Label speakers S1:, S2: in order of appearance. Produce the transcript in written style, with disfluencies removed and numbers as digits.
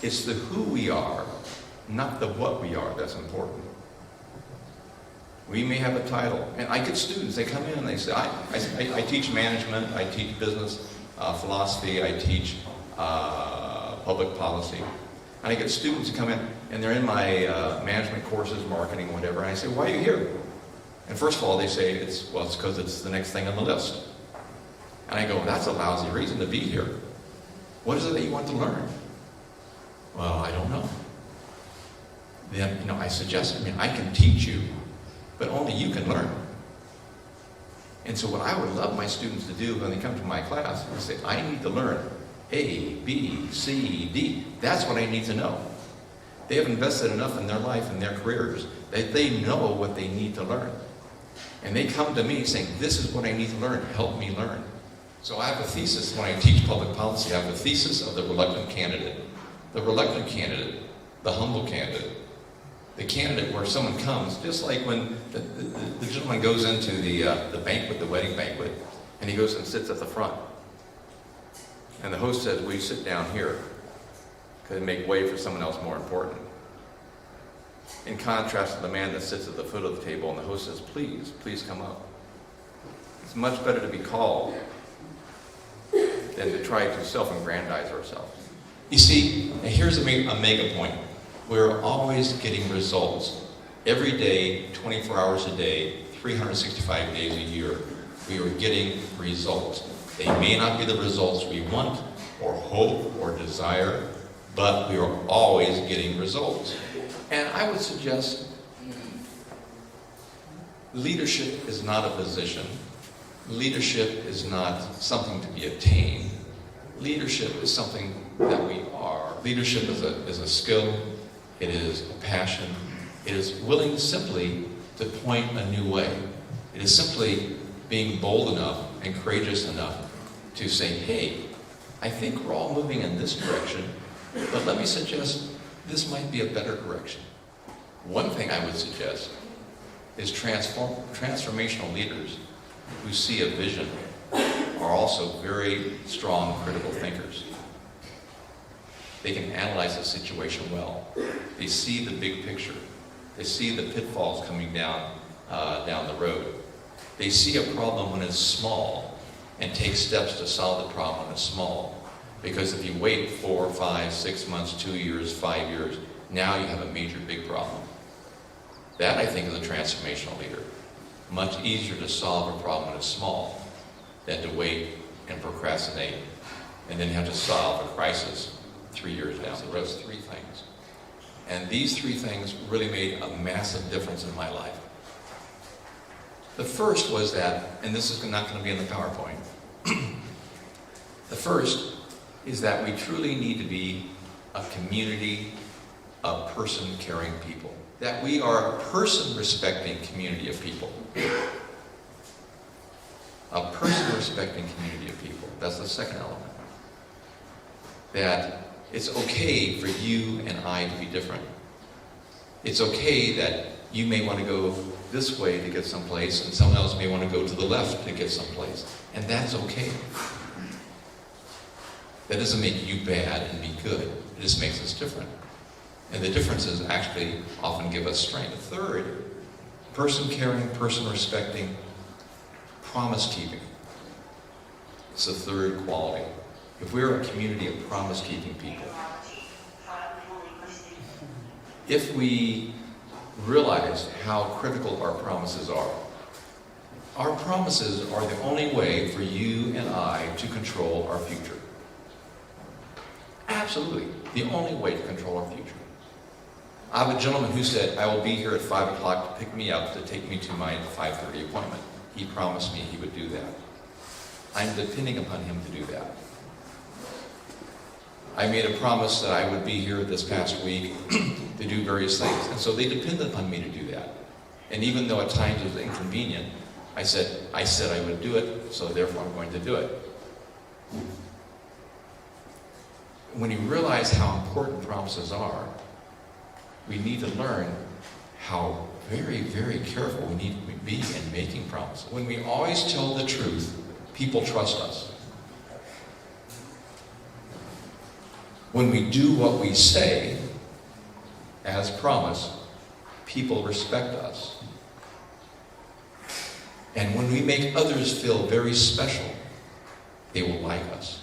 S1: It's the who we are, not the what we are, that's important. We may have a title, and I get students, they come in and they say, I teach management, I teach business philosophy, I teach public policy. And I get students who come in, and they're in my management courses, marketing, whatever, and I say, why are you here? And first of all, they say, it's because it's the next thing on the list. And I go, that's a lousy reason to be here. What is it that you want to learn? Well, I don't know. Then, I suggest, I can teach you, but only you can learn. And so what I would love my students to do when they come to my class is say, I need to learn A, B, C, D. That's what I need to know. They have invested enough in their life and their careers that they know what they need to learn. And they come to me saying, this is what I need to learn, help me learn. So I have a thesis when I teach public policy. I have a thesis of the reluctant candidate. The reluctant candidate, the humble candidate, the candidate where someone comes, just like when the gentleman goes into the banquet, the wedding banquet, and he goes and sits at the front. And the host says, will you sit down here? Because make way for someone else more important. In contrast to the man that sits at the foot of the table and the host says, please, please come up. It's much better to be called than to try to self-aggrandize ourselves. You see, here's a mega point. We're always getting results. Every day, 24 hours a day, 365 days a year, we are getting results. They may not be the results we want or hope or desire, but we are always getting results. And I would suggest leadership is not a position. Leadership is not something to be attained. Leadership is something that we are. Leadership is a skill. It is a passion. It is willing simply to point a new way. It is simply being bold enough and courageous enough to say, hey, I think we're all moving in this direction, but let me suggest this might be a better direction. One thing I would suggest is transformational leaders who see a vision are also very strong critical thinkers. They can analyze a situation well. They see the big picture. They see the pitfalls coming down the road. They see a problem when it's small and take steps to solve the problem when it's small. Because if you wait 4, 5, 6 months, 2 years, 5 years, now you have a major big problem. That, I think, is a transformational leader. Much easier to solve a problem when it's small than to wait and procrastinate and then have to solve a crisis 3 years down the road. Those 3 things. And these 3 things really made a massive difference in my life. The first was that, and this is not going to be in the PowerPoint, the first is that we truly need to be a community of person-caring people. That we are a person-respecting community of people. A person-respecting community of people. That's the second element. That it's okay for you and I to be different. It's okay that you may want to go this way to get someplace, and someone else may want to go to the left to get someplace. And that's okay. That doesn't make you bad and me good. It just makes us different. And the differences actually often give us strength. Third, person-caring, person-respecting, promise-keeping. It's the third quality. If we're a community of promise-keeping people, if we realize how critical our promises are the only way for you and I to control our future. Absolutely, the only way to control our future. I have a gentleman who said, I will be here at 5 o'clock to pick me up to take me to my 5:30 appointment. He promised me he would do that. I'm depending upon him to do that. I made a promise that I would be here this past week to do various things. And so they depended upon me to do that. And even though at times it was inconvenient, I said I would do it, so therefore I'm going to do it. When you realize how important promises are, we need to learn how very, very careful we need to be in making promises. When we always tell the truth, people trust us. When we do what we say, as promised, people respect us. And when we make others feel very special, they will like us.